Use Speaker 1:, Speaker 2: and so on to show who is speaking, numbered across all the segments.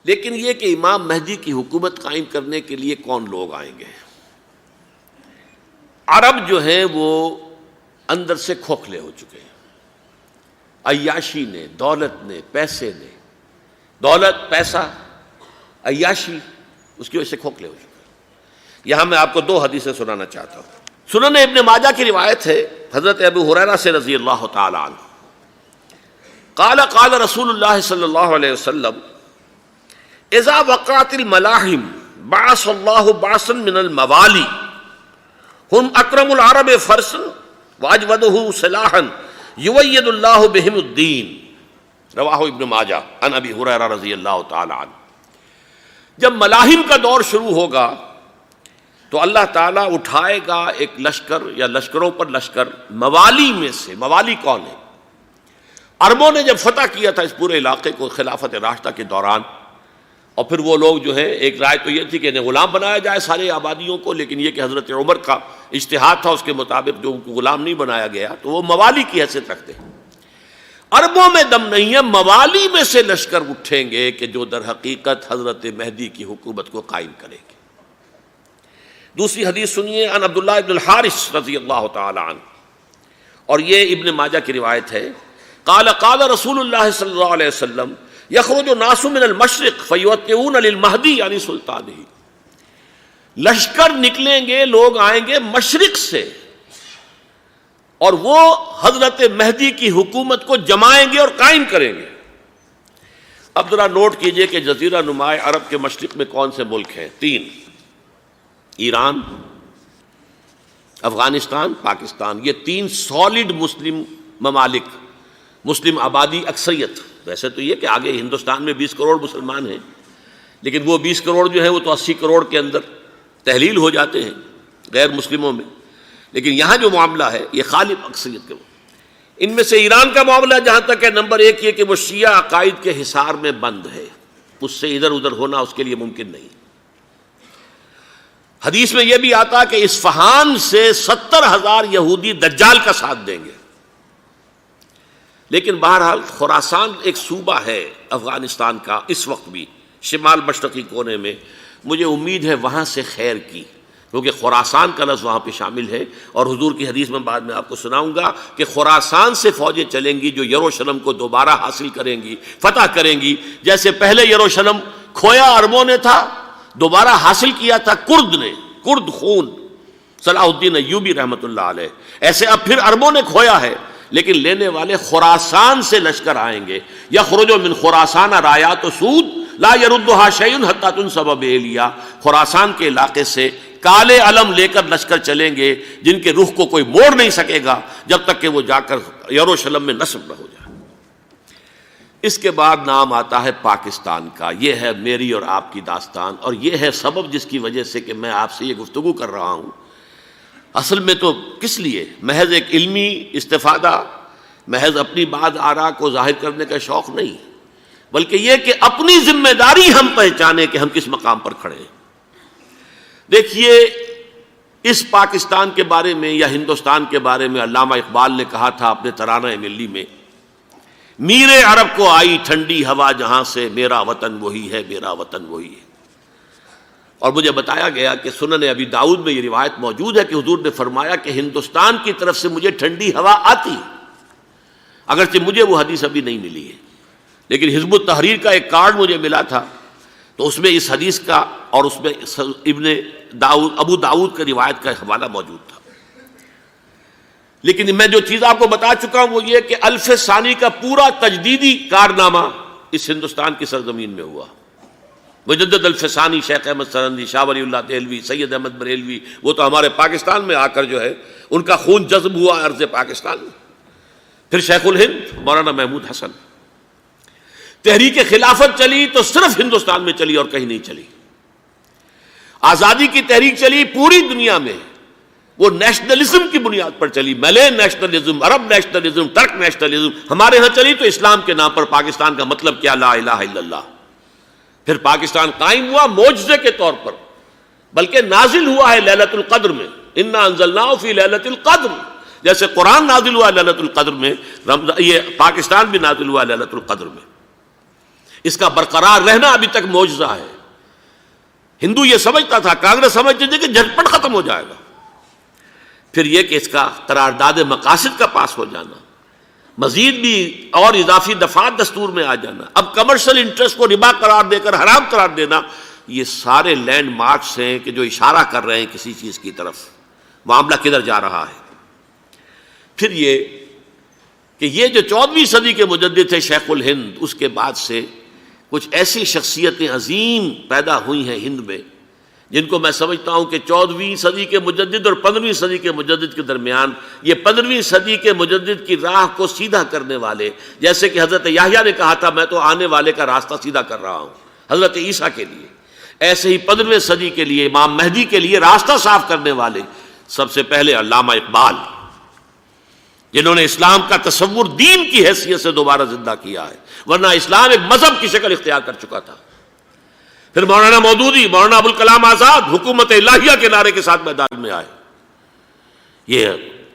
Speaker 1: لیکن یہ کہ امام مہدی کی حکومت قائم کرنے کے لیے کون لوگ آئیں گے؟ عرب جو ہیں وہ اندر سے کھوکھلے ہو چکے ہیں، عیاشی نے، دولت نے، پیسے نے، دولت، پیسہ، عیاشی، اس کی وجہ سے کھوکھلے ہو چکے ہیں۔ یہاں میں آپ کو دو حدیثیں سنانا چاہتا ہوں۔ سنن ابن ماجہ کی روایت ہے حضرت ابو ہریرہ سے رضی اللہ تعالی عنہ، قال قال رسول اللہ صلی اللہ علیہ وسلم اذا وقعت الملاحم بعث اللہ بعثا من الموالی ہم اکرم العرب فرسا واجودہ سلاحا یوید اللہ بہم الدین، رواہ ابن ماجہ عن ابی ہریرہ رضی اللہ تعالی عنہ۔ جب ملاحم کا دور شروع ہوگا تو اللہ تعالیٰ اٹھائے گا ایک لشکر یا لشکروں پر لشکر موالی میں سے۔ موالی کون ہے؟ عربوں نے جب فتح کیا تھا اس پورے علاقے کو خلافت راشدہ کے دوران، اور پھر وہ لوگ جو ہے، ایک رائے تو یہ تھی کہ انہیں غلام بنایا جائے سارے آبادیوں کو، لیکن یہ کہ حضرت عمر کا اجتہاد تھا، اس کے مطابق جو ان کو غلام نہیں بنایا گیا تو وہ موالی کی حیثیت رکھتے ہیں۔ عربوں میں دم نہیں ہے، موالی میں سے لشکر اٹھیں گے کہ جو در حقیقت حضرت مہدی کی حکومت کو قائم کریں گے۔ دوسری حدیث سنیے، عن عبداللہ ابن الحارث رضی اللہ تعالی عنہ، اور یہ ابن ماجہ کی روایت ہے، قال قال رسول اللہ صلی اللہ علیہ وسلم یخرج الناس من المشرق فیوطئون للمہدی یعنی سلطانہ، لشکر نکلیں گے، لوگ آئیں گے مشرق سے، اور وہ حضرت مہدی کی حکومت کو جمائیں گے اور قائم کریں گے۔ اب ذرا نوٹ کیجئے کہ جزیرہ نما عرب کے مشرق میں کون سے ملک ہیں؟ تین: ایران، افغانستان، پاکستان۔ یہ تین سالڈ مسلم ممالک، مسلم آبادی اکثریت۔ ویسے تو یہ کہ آگے ہندوستان میں 20 کروڑ مسلمان ہیں، لیکن وہ 20 کروڑ جو ہے وہ تو 80 کروڑ کے اندر تحلیل ہو جاتے ہیں غیر مسلموں میں، لیکن یہاں جو معاملہ ہے یہ غالب اکثریت کے۔ ان میں سے ایران کا معاملہ جہاں تک ہے، نمبر 1 یہ کہ وہ شیعہ عقائد کے حصار میں بند ہے، اس سے ادھر ادھر ہونا اس کے لیے ممکن نہیں۔ حدیث میں یہ بھی آتا کہ اصفہان سے 70,000 یہودی دجال کا ساتھ دیں گے۔ لیکن بہرحال خراسان ایک صوبہ ہے افغانستان کا اس وقت بھی، شمال مشرقی کونے میں، مجھے امید ہے وہاں سے خیر کی، کیونکہ خراسان کا لفظ وہاں پہ شامل ہے، اور حضور کی حدیث میں بعد میں آپ کو سناؤں گا کہ خراسان سے فوجیں چلیں گی جو یروشلم کو دوبارہ حاصل کریں گی، فتح کریں گی۔ جیسے پہلے یروشلم کھویا عربوں نے تھا، دوبارہ حاصل کیا تھا کرد نے، کرد خون صلاح الدین ایوبی رحمۃ اللہ علیہ، ایسے اب پھر عربوں نے کھویا ہے، لیکن لینے والے خراسان سے لشکر آئیں گے۔ یخرج من خراسان رایات سود لا یردھا شیء حتی تنصب بإیلیا، خراسان کے علاقے سے کالے علم لے کر لشکر چلیں گے جن کے رخ کو کوئی موڑ نہیں سکے گا جب تک کہ وہ جا کر یروشلم میں نصب نہ ہو جائے۔ اس کے بعد نام آتا ہے پاکستان کا۔ یہ ہے میری اور آپ کی داستان، اور یہ ہے سبب جس کی وجہ سے کہ میں آپ سے یہ گفتگو کر رہا ہوں۔ اصل میں تو کس لیے؟ محض ایک علمی استفادہ، محض اپنی بات آراء کو ظاہر کرنے کا شوق نہیں، بلکہ یہ کہ اپنی ذمہ داری ہم پہچانیں کہ ہم کس مقام پر کھڑے ہیں۔ دیکھیے، اس پاکستان کے بارے میں یا ہندوستان کے بارے میں علامہ اقبال نے کہا تھا اپنے ترانہ ملی میں، میرے عرب کو آئی ٹھنڈی ہوا جہاں سے، میرا وطن وہی ہے، میرا وطن وہی ہے۔ اور مجھے بتایا گیا کہ سنن ابی داؤد میں یہ روایت موجود ہے کہ حضور نے فرمایا کہ ہندوستان کی طرف سے مجھے ٹھنڈی ہوا آتی ہے، اگرچہ مجھے وہ حدیث ابھی نہیں ملی ہے، لیکن حزب التحریر کا ایک کارڈ مجھے ملا تھا، تو اس میں اس حدیث کا اور اس میں ابو داؤد کا روایت کا حوالہ موجود تھا۔ لیکن میں جو چیز آپ کو بتا چکا ہوں وہ یہ کہ الف ثانی کا پورا تجدیدی کارنامہ اس ہندوستان کی سرزمین میں ہوا۔ مجدد الف ثانی شیخ احمد سرندی، شاہ ولی اللہ دہلوی، سید احمد بریلوی، وہ تو ہمارے پاکستان میں آ کر جو ہے ان کا خون جذب ہوا ارض پاکستان میں۔ پھر شیخ الہند مولانا محمود حسن۔ تحریک خلافت چلی تو صرف ہندوستان میں چلی اور کہیں نہیں چلی۔ آزادی کی تحریک چلی پوری دنیا میں، وہ نیشنلزم کی بنیاد پر چلی، ملے نیشنلزم، عرب نیشنلزم، ترک نیشنلزم۔ ہمارے ہاں چلی تو اسلام کے نام پر، پاکستان کا مطلب کیا؟ لا الہ الا اللہ۔ پھر پاکستان قائم ہوا معجزے کے طور پر، بلکہ نازل ہوا ہے لیلۃ القدر میں، انا انزلناہ فی لیلۃ القدر، جیسے قرآن نازل ہوا لیلۃ القدر میں، یہ پاکستان بھی نازل ہوا لیلۃ القدر میں۔ اس کا برقرار رہنا ابھی تک معجزہ ہے۔ ہندو یہ سمجھتا تھا، کانگریس سمجھتی تھی کہ جھٹپٹ ختم ہو جائے گا۔ پھر یہ کہ اس کا قرارداد مقاصد کا پاس ہو جانا، مزید بھی اور اضافی دفعات دستور میں آ جانا، اب کمرشل انٹرسٹ کو ربا قرار دے کر حرام قرار دینا، یہ سارے لینڈ مارکس ہیں کہ جو اشارہ کر رہے ہیں کسی چیز کی طرف، معاملہ کدھر جا رہا ہے۔ پھر یہ کہ یہ جو 14ویں صدی کے مجدد تھے شیخ الہند، اس کے بعد سے کچھ ایسی شخصیتیں عظیم پیدا ہوئی ہیں ہند میں، جن کو میں سمجھتا ہوں کہ 14ویں صدی کے مجدد اور 15ویں صدی کے مجدد کے درمیان یہ 15ویں صدی کے مجدد کی راہ کو سیدھا کرنے والے، جیسے کہ حضرت یحییٰ نے کہا تھا میں تو آنے والے کا راستہ سیدھا کر رہا ہوں حضرت عیسیٰ کے لیے، ایسے ہی 15ویں صدی کے لیے امام مہدی کے لیے راستہ صاف کرنے والے سب سے پہلے علامہ اقبال، جنہوں نے اسلام کا تصور دین کی حیثیت سے دوبارہ زندہ کیا ہے، ورنہ اسلام ایک مذہب کی شکل اختیار کر چکا تھا۔ پھر مولانا مودودی، مولانا ابوالکلام آزاد حکومت الہیہ کے نعرے کے ساتھ میدان میں آئے۔ یہ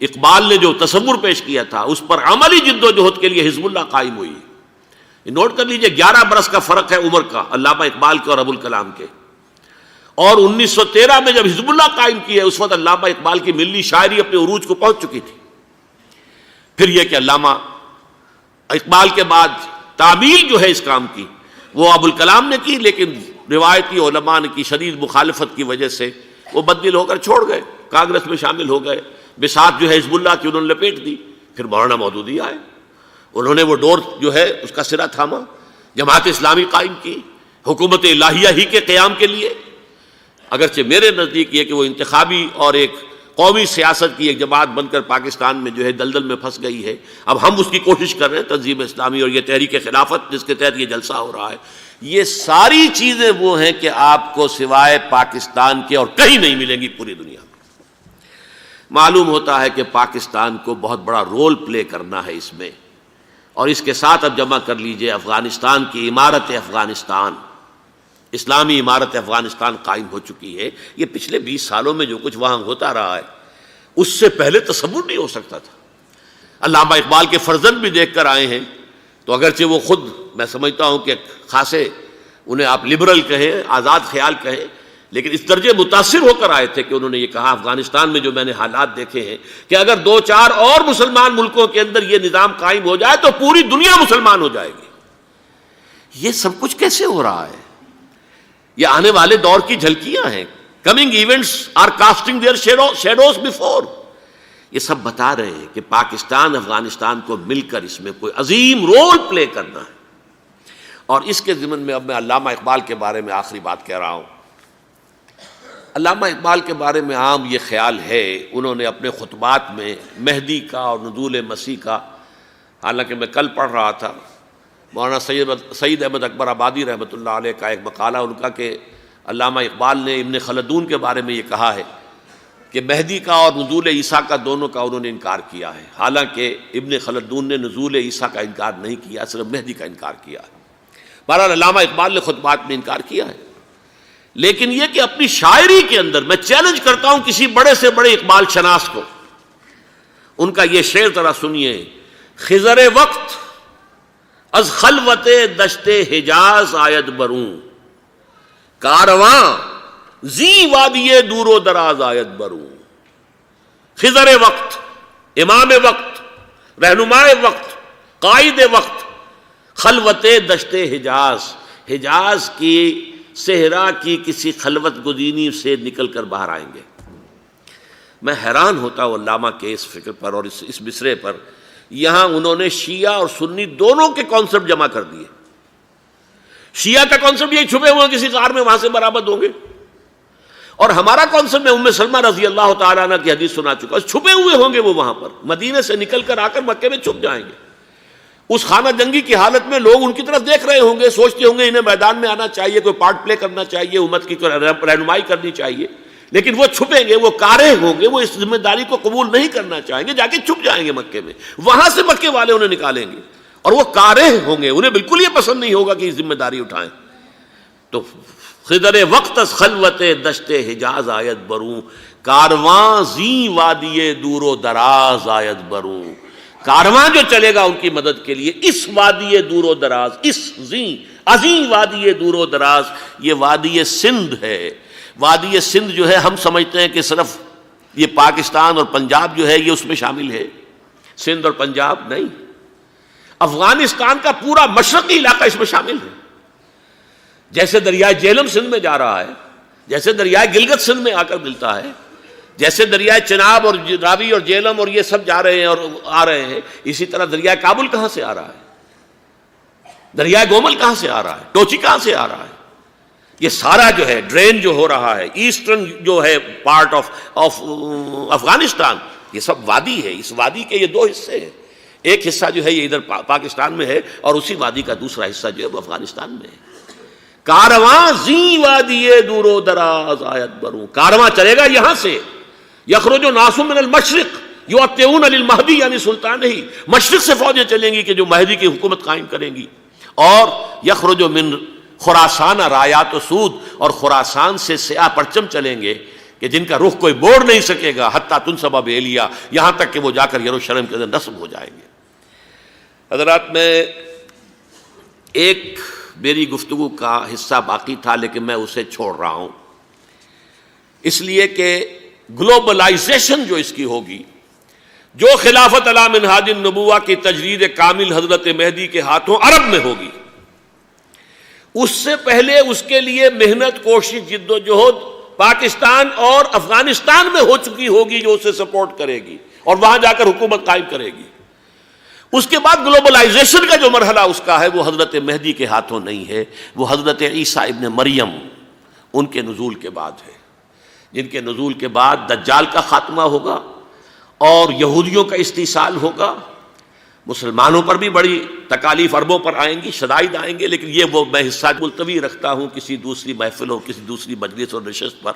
Speaker 1: اقبال نے جو تصور پیش کیا تھا اس پر عملی جد و جہد کے لیے حزب اللہ قائم ہوئی۔ نوٹ کر لیجئے 11 برس کا فرق ہے عمر کا علامہ اقبال کے اور ابوالکلام کے، اور 1913 میں جب حزب اللہ قائم کی ہے اس وقت علامہ اقبال کی ملی شاعری اپنے عروج کو پہنچ چکی تھی۔ پھر یہ کہ علامہ اقبال کے بعد تعمیل جو ہے اس کام کی وہ ابوالکلام نے کی، لیکن روایتی علماء کی شدید مخالفت کی وجہ سے وہ بددل ہو کر چھوڑ گئے، کانگریس میں شامل ہو گئے، بساط جو ہے حزب اللہ کی انہوں نے لپیٹ دی۔ پھر مولانا مودودی آئے، انہوں نے وہ ڈور جو ہے اس کا سرا تھاما، جماعت اسلامی قائم کی حکومت الہیہ ہی کے قیام کے لیے۔ اگرچہ میرے نزدیک یہ کہ وہ انتخابی اور ایک قومی سیاست کی ایک جماعت بن کر پاکستان میں جو ہے دلدل میں پھنس گئی ہے، اب ہم اس کی کوشش کر رہے ہیں، تنظیم اسلامی اور یہ تحریک خلافت جس کے تحت یہ جلسہ ہو رہا ہے، یہ ساری چیزیں وہ ہیں کہ آپ کو سوائے پاکستان کے اور کہیں نہیں ملیں گی پوری دنیا میں۔ معلوم ہوتا ہے کہ پاکستان کو بہت بڑا رول پلے کرنا ہے اس میں، اور اس کے ساتھ اب جمع کر لیجئے افغانستان کی عمارت افغانستان، اسلامی عمارت افغانستان قائم ہو چکی ہے۔ یہ پچھلے 20 سالوں میں جو کچھ وہاں ہوتا رہا ہے اس سے پہلے تصور نہیں ہو سکتا تھا۔ علامہ اقبال کے فرزند بھی دیکھ کر آئے ہیں، تو اگرچہ وہ خود میں سمجھتا ہوں کہ خاصے انہیں آپ لبرل کہیں، آزاد خیال کہیں، لیکن اس درجے متاثر ہو کر آئے تھے کہ انہوں نے یہ کہا افغانستان میں جو میں نے حالات دیکھے ہیں کہ اگر 2-4 اور مسلمان ملکوں کے اندر یہ نظام قائم ہو جائے تو پوری دنیا مسلمان ہو جائے گی۔ یہ سب کچھ کیسے ہو رہا ہے؟ یہ آنے والے دور کی جھلکیاں ہیں۔ Coming events are casting their shadows before. یہ سب بتا رہے ہیں کہ پاکستان افغانستان کو مل کر اس میں کوئی عظیم رول پلے کرنا ہے۔ اور اس کے ضمن میں اب میں علامہ اقبال کے بارے میں آخری بات کہہ رہا ہوں۔ علامہ اقبال کے بارے میں عام یہ خیال ہے، انہوں نے اپنے خطبات میں مہدی کا اور نزول مسیح کا، حالانکہ میں کل پڑھ رہا تھا مولانا سعید احمد اکبر آبادی رحمۃ اللہ علیہ کا ایک مقالہ ان کا کہ علامہ اقبال نے ابن خلدون کے بارے میں یہ کہا ہے کہ مہدی کا اور نزول عیسیٰ کا دونوں کا انہوں نے انکار کیا ہے، حالانکہ ابن خلدون نے نزول عیسیٰ کا انکار نہیں کیا، صرف مہدی کا انکار کیا ہے۔ بہرحال علامہ اقبال نے خطبات میں انکار کیا ہے، لیکن یہ کہ اپنی شاعری کے اندر میں چیلنج کرتا ہوں کسی بڑے سے بڑے اقبال شناس کو، ان کا یہ شعر ذرا سنیے: خضر وقت از خلوت دشت حجاز آید بروں، کارواں زی وادی دور و دراز آید بروں۔ خضر وقت، امام وقت، رہنمائے وقت، قائد وقت، خلوت دشت حجاز، حجاز کی صحرا کی کسی خلوت گزینی سے نکل کر باہر آئیں گے۔ میں حیران ہوتا ہوں علامہ کے اس فکر پر اور اس مصرے پر۔ یہاں انہوں نے شیعہ اور سنی دونوں کے کانسیپٹ جمع کر دیے۔ شیعہ کا کانسیپٹ یہ چھپے ہوئے کسی غار میں وہاں سے برآمد ہوں گے، اور ہمارا کانسیپٹ میں ام سلمہ رضی اللہ تعالیٰ عنہ کی حدیث سنا چکا، چھپے ہوئے ہوں گے وہ وہاں پر، مدینے سے نکل کر آ کر مکے میں چھپ جائیں گے۔ اس خانہ جنگی کی حالت میں لوگ ان کی طرف دیکھ رہے ہوں گے، سوچتے ہوں گے انہیں میدان میں آنا چاہیے، کوئی پارٹ پلے کرنا چاہیے، امت کی رہنمائی کرنی چاہیے، لیکن وہ چھپیں گے، وہ کارے ہوں گے، وہ اس ذمہ داری کو قبول نہیں کرنا چاہیں گے، جا کے چھپ جائیں گے مکے میں، وہاں سے مکے والے انہیں نکالیں گے، اور وہ کارے ہوں گے، انہیں بالکل یہ پسند نہیں ہوگا کہ یہ ذمہ داری اٹھائیں۔ تو خضر وقت از خلوت دشت حجاز آید بروں، کارواں زی وادی دور و دراز آید بروں۔ کارواں جو چلے گا ان کی مدد کے لیے اس وادی دور و دراز، اس عظیم وادی دور و دراز، یہ وادی سندھ ہے۔ وادی سندھ جو ہے ہم سمجھتے ہیں کہ صرف یہ پاکستان اور پنجاب جو ہے یہ اس میں شامل ہے، سندھ اور پنجاب نہیں، افغانستان کا پورا مشرقی علاقہ اس میں شامل ہے۔ جیسے دریائے جہلم سندھ میں جا رہا ہے، جیسے دریائے گلگت سندھ میں آ کر ملتا ہے، جیسے دریائے چناب اور راوی اور جہلم اور یہ سب جا رہے ہیں اور آ رہے ہیں، اسی طرح دریائے کابل کہاں سے آ رہا ہے، دریائے گومل کہاں سے آ رہا ہے، ٹوچی کہاں سے آ رہا ہے، یہ سارا جو ہے ڈرین جو ہو رہا ہے، ایسٹرن جو ہے پارٹ آف افغانستان، یہ سب وادی ہے۔ اس وادی کے یہ دو حصے ہیں، ایک حصہ جو ہے یہ ادھر پاکستان میں ہے اور اسی وادی کا دوسرا حصہ جو ہے وہ افغانستان میں ہے۔ کارواں زی وادی دور و دراز آیت بروں، کارواں چلے گا یہاں سے، یخرج ناس من المشرق یؤتون للمہدی یعنی سلطان ہی، مشرق سے فوجیں چلیں گی کہ جو مہدی کی حکومت قائم کریں گی، اور یخرج من خراسان رایات و سود، اور خراسان سے سیاہ پرچم چلیں گے کہ جن کا رخ کوئی موڑ نہیں سکے گا، حتیٰ تنصب بیلیا، یہاں تک کہ وہ جا کر یروشلم کے اندر نصب ہو جائیں گے۔ حضرات، میں ایک میری گفتگو کا حصہ باقی تھا لیکن میں اسے چھوڑ رہا ہوں، اس لیے کہ گلوبلائزیشن جو اس کی ہوگی، جو خلافت علی منہاج النبوہ کی تجرید کامل حضرت مہدی کے ہاتھوں عرب میں ہوگی، اس سے پہلے اس کے لیے محنت، کوشش، جد و جہد پاکستان اور افغانستان میں ہو چکی ہوگی جو اسے سپورٹ کرے گی اور وہاں جا کر حکومت قائم کرے گی۔ اس کے بعد گلوبلائزیشن کا جو مرحلہ اس کا ہے وہ حضرت مہدی کے ہاتھوں نہیں ہے، وہ حضرت عیسیٰ ابن مریم ان کے نزول کے بعد ہے، جن کے نزول کے بعد دجال کا خاتمہ ہوگا اور یہودیوں کا استحصال ہوگا، مسلمانوں پر بھی بڑی تکالیف عربوں پر آئیں گی، شدائد آئیں گے، لیکن یہ وہ میں حصہ ملتوی رکھتا ہوں کسی دوسری محفل اور کسی دوسری مجلس اور نشست پر۔